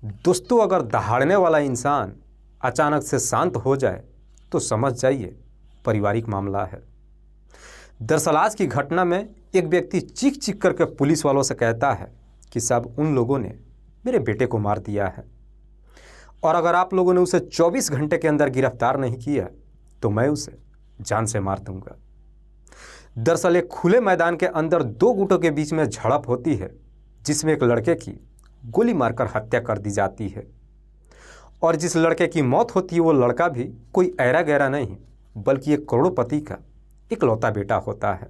दोस्तों, अगर दहाड़ने वाला इंसान अचानक से शांत हो जाए तो समझ जाइए पारिवारिक मामला है। दरअसल आज की घटना में एक व्यक्ति चीख चीख करके पुलिस वालों से कहता है कि साहब उन लोगों ने मेरे बेटे को मार दिया है और अगर आप लोगों ने उसे 24 घंटे के अंदर गिरफ्तार नहीं किया तो मैं उसे जान से मार दूंगा। दरअसल एक खुले मैदान के अंदर दो गुटों के बीच में झड़प होती है जिसमें एक लड़के की गोली मारकर हत्या कर दी जाती है और जिस लड़के की मौत होती है वो लड़का भी कोई ऐरा गैरा नहीं बल्कि एक करोड़पति का इकलौता बेटा होता है।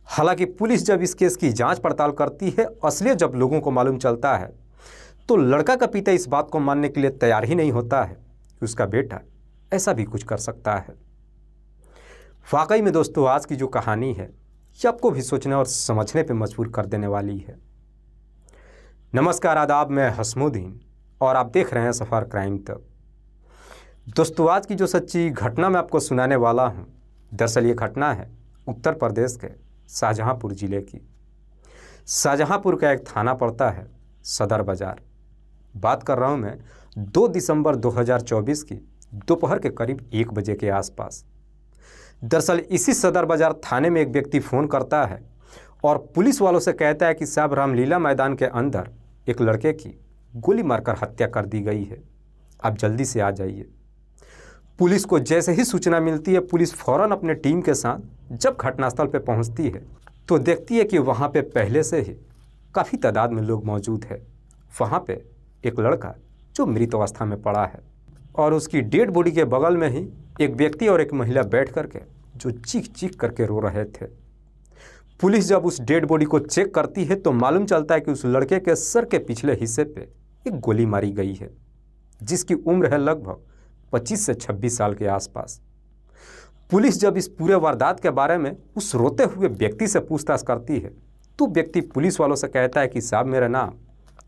हालांकि पुलिस जब इस केस की जांच पड़ताल करती है, असलियत जब लोगों को मालूम चलता है तो लड़का का पिता इस बात को मानने के लिए तैयार ही नहीं होता है कि उसका बेटा ऐसा भी कुछ कर सकता है। वाकई में दोस्तों, आज की जो कहानी है ये आपको भी सोचने और समझने पर मजबूर कर देने वाली है। नमस्कार, आदाब, मैं हसमुद्दीन और आप देख रहे हैं सफ़र क्राइम तक। दोस्तों, आज की जो सच्ची घटना मैं आपको सुनाने वाला हूं, दरअसल ये घटना है उत्तर प्रदेश के शाहजहांपुर ज़िले की। शाहजहांपुर का एक थाना पड़ता है सदर बाज़ार। बात कर रहा हूं मैं 2 दिसंबर 2024 की दोपहर के करीब 1 बजे के आसपास। दरअसल इसी सदर बाज़ार थाने में एक व्यक्ति फ़ोन करता है और पुलिस वालों से कहता है कि साहब रामलीला मैदान के अंदर एक लड़के की गोली मारकर हत्या कर दी गई है, आप जल्दी से आ जाइए। पुलिस को जैसे ही सूचना मिलती है, पुलिस फ़ौरन अपने टीम के साथ जब घटनास्थल पर पहुंचती है तो देखती है कि वहां पे पहले से ही काफ़ी तादाद में लोग मौजूद है। वहां पे एक लड़का जो मृत अवस्था में पड़ा है और उसकी डेड बॉडी के बगल में ही एक व्यक्ति और एक महिला बैठ करके जो चीख चीख करके रो रहे थे। पुलिस जब उस डेड बॉडी को चेक करती है तो मालूम चलता है कि उस लड़के के सर के पिछले हिस्से पे एक गोली मारी गई है जिसकी उम्र है लगभग 25 से 26 साल के आसपास। पुलिस जब इस पूरे वारदात के बारे में उस रोते हुए व्यक्ति से पूछताछ करती है तो व्यक्ति पुलिस वालों से कहता है कि साहब, मेरा नाम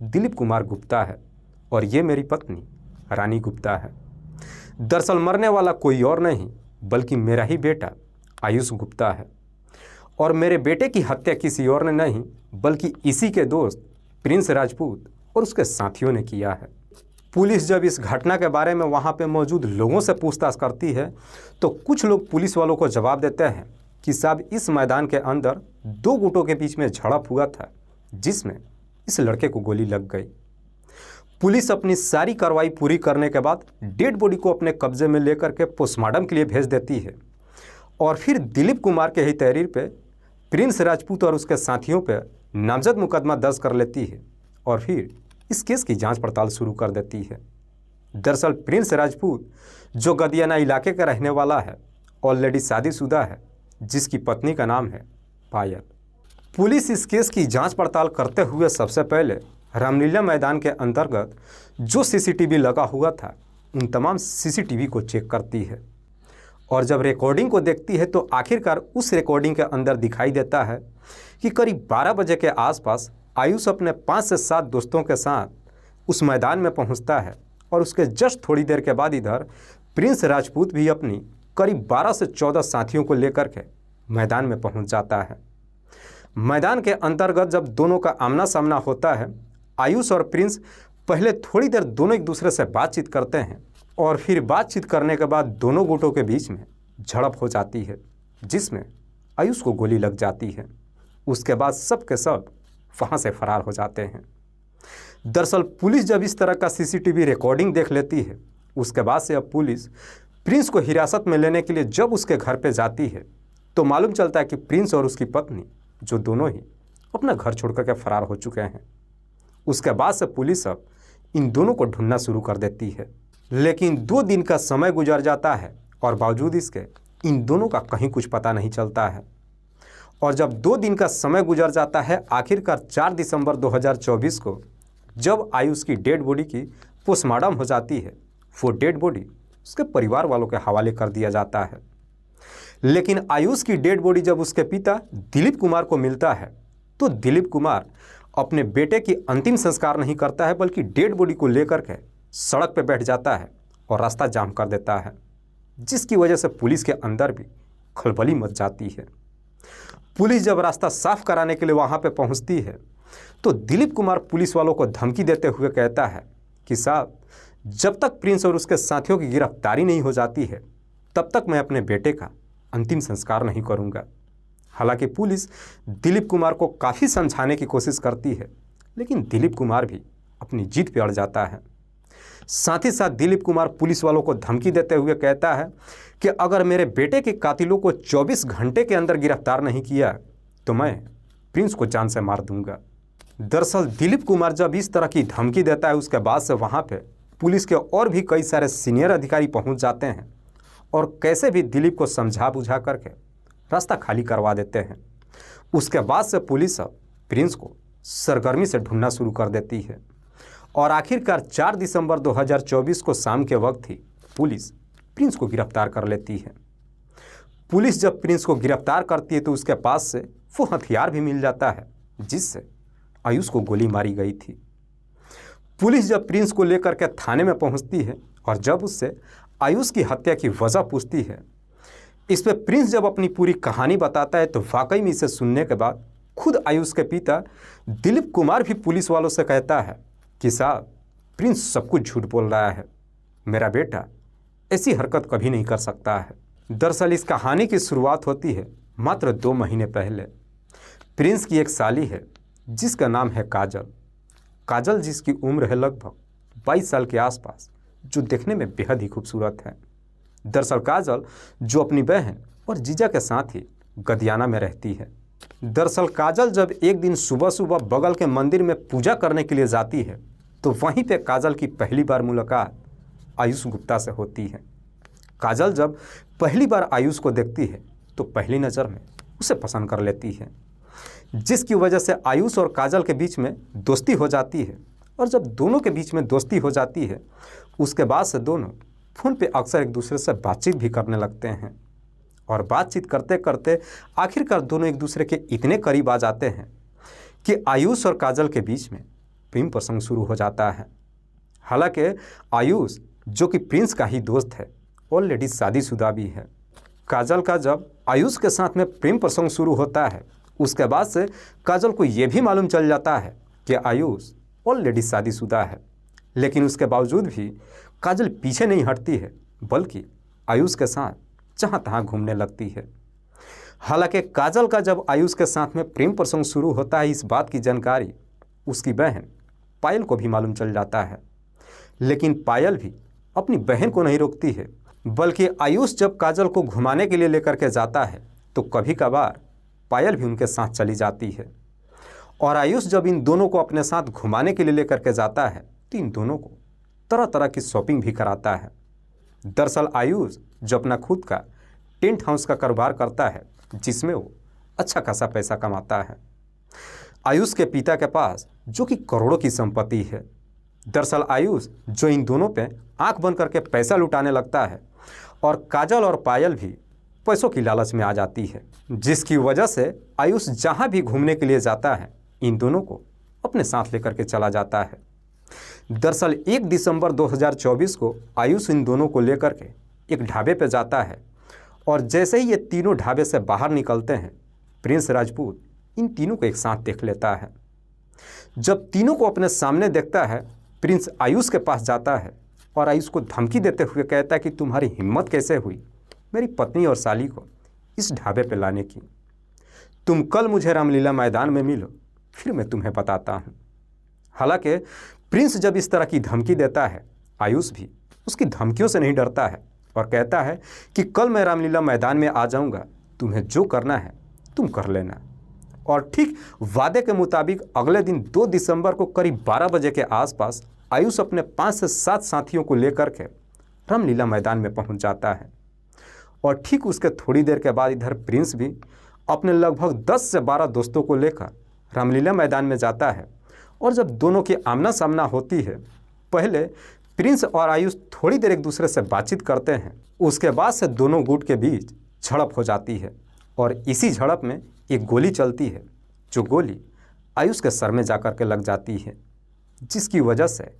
दिलीप कुमार गुप्ता है और ये मेरी पत्नी रानी गुप्ता है। दरअसल मरने वाला कोई और नहीं बल्कि मेरा ही बेटा आयुष गुप्ता है और मेरे बेटे की हत्या किसी और ने नहीं बल्कि इसी के दोस्त प्रिंस राजपूत और उसके साथियों ने किया है। पुलिस जब इस घटना के बारे में वहां पे मौजूद लोगों से पूछताछ करती है तो कुछ लोग पुलिस वालों को जवाब देते हैं कि साहब, इस मैदान के अंदर 2 गुटों के बीच में झड़प हुआ था जिसमें इस लड़के को गोली लग गई। पुलिस अपनी सारी कार्रवाई पूरी करने के बाद डेड बॉडी को अपने कब्जे में लेकर के पोस्टमार्टम के लिए भेज देती है और फिर दिलीप कुमार के ही तहरीर पे प्रिंस राजपूत और उसके साथियों पर नामजद मुकदमा दर्ज कर लेती है और फिर इस केस की जांच पड़ताल शुरू कर देती है। दरअसल प्रिंस राजपूत जो गदियाना इलाके का रहने वाला है, ऑलरेडी शादीशुदा है, जिसकी पत्नी का नाम है पायल। पुलिस इस केस की जांच पड़ताल करते हुए सबसे पहले रामलीला मैदान के अंतर्गत जो सीसीटीवी लगा हुआ था उन तमाम सीसीटीवी को चेक करती है और जब रिकॉर्डिंग को देखती है तो आखिरकार उस रिकॉर्डिंग के अंदर दिखाई देता है कि करीब 12 बजे के आसपास आयुष अपने 5 से 7 दोस्तों के साथ उस मैदान में पहुंचता है और उसके जस्ट थोड़ी देर के बाद इधर प्रिंस राजपूत भी अपनी करीब 12 से 14 साथियों को लेकर के मैदान में पहुंच जाता है। मैदान के अंतर्गत जब दोनों का आमना सामना होता है, आयुष और प्रिंस पहले थोड़ी देर दोनों एक दूसरे से बातचीत करते हैं और फिर बातचीत करने के बाद दोनों गुटों के बीच में झड़प हो जाती है जिसमें आयुष को गोली लग जाती है। उसके बाद सब के सब वहाँ से फरार हो जाते हैं। दरअसल पुलिस जब इस तरह का सीसीटीवी रिकॉर्डिंग देख लेती है उसके बाद से अब पुलिस प्रिंस को हिरासत में लेने के लिए जब उसके घर पे जाती है तो मालूम चलता है कि प्रिंस और उसकी पत्नी जो दोनों ही अपना घर छोड़ करके फरार हो चुके हैं। उसके बाद से पुलिस अब इन दोनों को ढूंढना शुरू कर देती है, लेकिन 2 दिन का समय गुजर जाता है और बावजूद इसके इन दोनों का कहीं कुछ पता नहीं चलता है। और जब 2 दिन का समय गुजर जाता है, आखिरकार 4 दिसंबर 2024 को जब आयुष की डेड बॉडी की पोस्टमार्टम हो जाती है, वो डेड बॉडी उसके परिवार वालों के हवाले कर दिया जाता है। लेकिन आयुष की डेड बॉडी जब उसके पिता दिलीप कुमार को मिलता है तो दिलीप कुमार अपने बेटे की अंतिम संस्कार नहीं करता है बल्कि डेड बॉडी को लेकर के सड़क पर बैठ जाता है और रास्ता जाम कर देता है, जिसकी वजह से पुलिस के अंदर भी खलबली मच जाती है। पुलिस जब रास्ता साफ कराने के लिए वहां पे पहुंचती है तो दिलीप कुमार पुलिस वालों को धमकी देते हुए कहता है कि साहब, जब तक प्रिंस और उसके साथियों की गिरफ्तारी नहीं हो जाती है तब तक मैं अपने बेटे का अंतिम संस्कार नहीं करूंगा। हालांकि पुलिस दिलीप कुमार को काफ़ी समझाने की कोशिश करती है, लेकिन दिलीप कुमार भी अपनी जीत पे अड़ जाता है। साथ ही साथ दिलीप कुमार पुलिस वालों को धमकी देते हुए कहता है कि अगर मेरे बेटे के कातिलों को 24 घंटे के अंदर गिरफ्तार नहीं किया तो मैं प्रिंस को जान से मार दूंगा। दरअसल दिलीप कुमार जब इस तरह की धमकी देता है, उसके बाद से वहाँ पे पुलिस के और भी कई सारे सीनियर अधिकारी पहुँच जाते हैं और कैसे भी दिलीप को समझा बुझा करके रास्ता खाली करवा देते हैं। उसके बाद से पुलिस अब प्रिंस को सरगर्मी से ढूंढना शुरू कर देती है और आखिरकार 4 दिसंबर 2024 को शाम के वक्त ही पुलिस प्रिंस को गिरफ्तार कर लेती है। पुलिस जब प्रिंस को गिरफ्तार करती है तो उसके पास से वो हथियार भी मिल जाता है जिससे आयुष को गोली मारी गई थी। पुलिस जब प्रिंस को लेकर के थाने में पहुंचती है और जब उससे आयुष की हत्या की वजह पूछती है, इस पे प्रिंस जब अपनी पूरी कहानी बताता है तो वाकई में इसे सुनने के बाद खुद आयुष के पिता दिलीप कुमार भी पुलिस वालों से कहता है कि साहब, प्रिंस सब कुछ झूठ बोल रहा है, मेरा बेटा ऐसी हरकत कभी नहीं कर सकता है। दरअसल इस कहानी की शुरुआत होती है मात्र 2 महीने पहले। प्रिंस की एक साली है जिसका नाम है काजल। काजल जिसकी उम्र है लगभग 22 साल के आसपास, जो देखने में बेहद ही खूबसूरत है। दरअसल काजल जो अपनी बहन और जीजा के साथ ही गदियाना में रहती है। दरअसल काजल जब एक दिन सुबह सुबह बगल के मंदिर में पूजा करने के लिए जाती है तो वहीं पे काजल की पहली बार मुलाकात आयुष गुप्ता से होती है। काजल जब पहली बार आयुष को देखती है तो पहली नज़र में उसे पसंद कर लेती है, जिसकी वजह से आयुष और काजल के बीच में दोस्ती हो जाती है। और जब दोनों के बीच में दोस्ती हो जाती है उसके बाद से दोनों फ़ोन पे अक्सर एक दूसरे से बातचीत भी करने लगते हैं और बातचीत करते करते आखिरकार दोनों एक दूसरे के इतने करीब आ जाते हैं कि आयुष और काजल के बीच में प्रेम प्रसंग शुरू हो जाता है। हालांकि आयुष जो कि प्रिंस का ही दोस्त है ऑलरेडी शादीशुदा भी है। काजल का जब आयुष के साथ में प्रेम प्रसंग शुरू होता है उसके बाद से काजल को ये भी मालूम चल जाता है कि आयुष ऑलरेडी शादीशुदा है, लेकिन उसके बावजूद भी काजल पीछे नहीं हटती है बल्कि आयुष के साथ जहाँ तहाँ घूमने लगती है। हालांकि काजल का जब आयुष के साथ में प्रेम प्रसंग शुरू होता है इस बात की जानकारी उसकी बहन पायल को भी मालूम चल जाता है, लेकिन पायल भी अपनी बहन को नहीं रोकती है बल्कि आयुष जब काजल को घुमाने के लिए लेकर के जाता है तो कभी कभार पायल भी उनके साथ चली जाती है। और आयुष जब इन दोनों को अपने साथ घुमाने के लिए लेकर के जाता है तो इन दोनों को तरह तरह की शॉपिंग भी कराता है। दरअसल आयुष जो अपना खुद का टेंट हाउस का कारोबार करता है जिसमें वो अच्छा खासा पैसा कमाता है। आयुष के पिता के पास जो कि करोड़ों की संपत्ति है। दरअसल आयुष जो इन दोनों पे आंख बंद करके पैसा लुटाने लगता है और काजल और पायल भी पैसों की लालच में आ जाती है, जिसकी वजह से आयुष जहाँ भी घूमने के लिए जाता है इन दोनों को अपने साथ लेकर के चला जाता है। दरअसल 1 दिसंबर 2024 को आयुष इन दोनों को लेकर के एक ढाबे पर जाता है और जैसे ही ये तीनों ढाबे से बाहर निकलते हैं प्रिंस राजपूत इन तीनों को एक साथ देख लेता है। जब तीनों को अपने सामने देखता है प्रिंस आयुष के पास जाता है और आयुष को धमकी देते हुए कहता है कि तुम्हारी हिम्मत कैसे हुई मेरी पत्नी और साली को इस ढाबे पर लाने की। तुम कल मुझे रामलीला मैदान में मिलो फिर मैं तुम्हें बताता हूँ। हालांकि प्रिंस जब इस तरह की धमकी देता है आयुष भी उसकी धमकियों से नहीं डरता है और कहता है कि कल मैं रामलीला मैदान में आ जाऊँगा, तुम्हें जो करना है तुम कर लेना। और ठीक वादे के मुताबिक अगले दिन 2 दिसंबर को करीब 12 बजे के आसपास आयुष अपने 5 से 7 साथियों को लेकर के रामलीला मैदान में पहुंच जाता है। और ठीक उसके थोड़ी देर के बाद इधर प्रिंस भी अपने लगभग 10 से 12 दोस्तों को लेकर रामलीला मैदान में जाता है। और जब दोनों की आमना सामना होती है पहले प्रिंस और आयुष थोड़ी देर एक दूसरे से बातचीत करते हैं, उसके बाद से दोनों गुट के बीच झड़प हो जाती है और इसी झड़प में एक गोली चलती है जो गोली आयुष के सर में जाकर के लग जाती है, जिसकी वजह से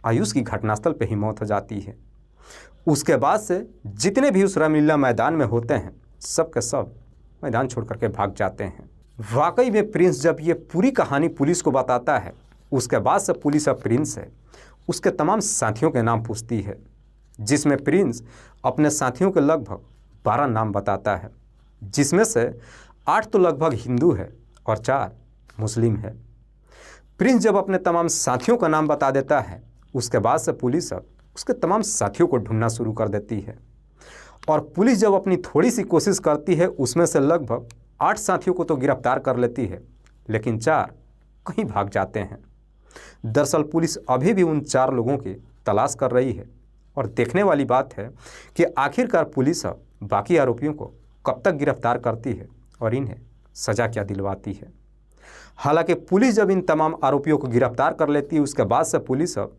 आयुष की घटनास्थल पर ही मौत हो जाती है। उसके बाद से जितने भी उस रामलीला मैदान में होते हैं सब के सब मैदान छोड़ करके भाग जाते हैं। वाकई में प्रिंस जब ये पूरी कहानी पुलिस को बताता है, उसके बाद से पुलिस अब प्रिंस है उसके तमाम साथियों के नाम पूछती है, जिसमें प्रिंस अपने साथियों के लगभग 12 नाम बताता है, जिसमें से 8 तो लगभग हिंदू है और 4 मुस्लिम है। प्रिंस जब अपने तमाम साथियों का नाम बता देता है, उसके बाद से पुलिस अब उसके तमाम साथियों को ढूंढना शुरू कर देती है। और पुलिस जब अपनी थोड़ी सी कोशिश करती है, उसमें से लगभग 8 साथियों को तो गिरफ्तार कर लेती है, लेकिन 4 कहीं भाग जाते हैं। दरअसल पुलिस अभी भी उन 4 लोगों की तलाश कर रही है और देखने वाली बात है कि आखिरकार पुलिस अब बाकी आरोपियों को कब तक गिरफ्तार करती है और इन्हें सज़ा क्या दिलवाती है। हालांकि पुलिस जब इन तमाम आरोपियों को गिरफ्तार कर लेती है, उसके बाद से पुलिस अब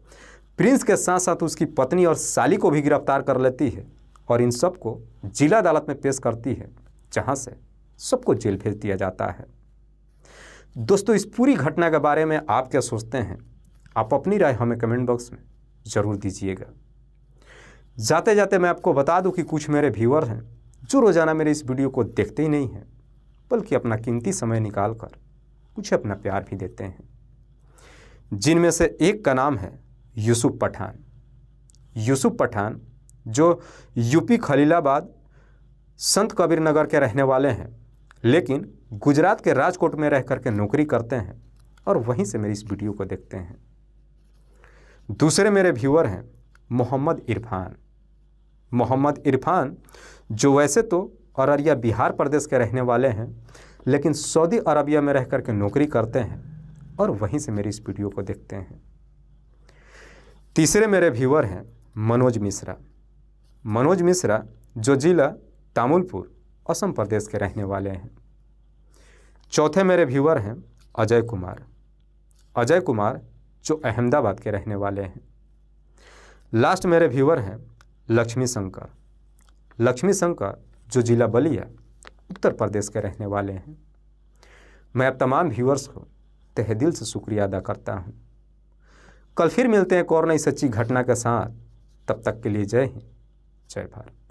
प्रिंस के साथ साथ उसकी पत्नी और साली को भी गिरफ्तार कर लेती है और इन सबको जिला अदालत में पेश करती है, जहां से सबको जेल भेज दिया जाता है। दोस्तों, इस पूरी घटना के बारे में आप क्या सोचते हैं? आप अपनी राय हमें कमेंट बॉक्स में ज़रूर दीजिएगा। जाते जाते मैं आपको बता दूं कि कुछ मेरे व्यूअर हैं जो रोज़ाना मेरे इस वीडियो को देखते ही नहीं हैं, बल्कि अपना कीमती समय निकाल कर मुझे अपना प्यार भी देते हैं, जिनमें से एक का नाम है यूसुफ पठान। यूसुफ पठान जो यूपी खलीलाबाद संत कबीर नगर के रहने वाले हैं, लेकिन गुजरात के राजकोट में रह कर के नौकरी करते हैं और वहीं से मेरी इस वीडियो को देखते हैं। दूसरे मेरे व्यूअर हैं मोहम्मद इरफान। मोहम्मद इरफान जो वैसे तो अररिया बिहार प्रदेश के रहने वाले हैं, लेकिन सऊदी अरबिया में रह कर के नौकरी करते हैं और वहीं से मेरी इस वीडियो को देखते हैं। तीसरे मेरे व्यूअर हैं मनोज मिश्रा। मनोज मिश्रा जो जिला तामुलपुर असम प्रदेश के रहने वाले हैं। चौथे मेरे व्यूअर हैं अजय कुमार। अजय कुमार जो अहमदाबाद के रहने वाले हैं। लास्ट मेरे व्यूअर हैं लक्ष्मी शंकर। लक्ष्मी शंकर जो जिला बलिया उत्तर प्रदेश के रहने वाले हैं। मैं अब तमाम व्यूअर्स को तहे दिल से शुक्रिया अदा करता हूं। कल फिर मिलते हैं एक और नई सच्ची घटना के साथ। तब तक के लिए जय हिंद, जय भारत।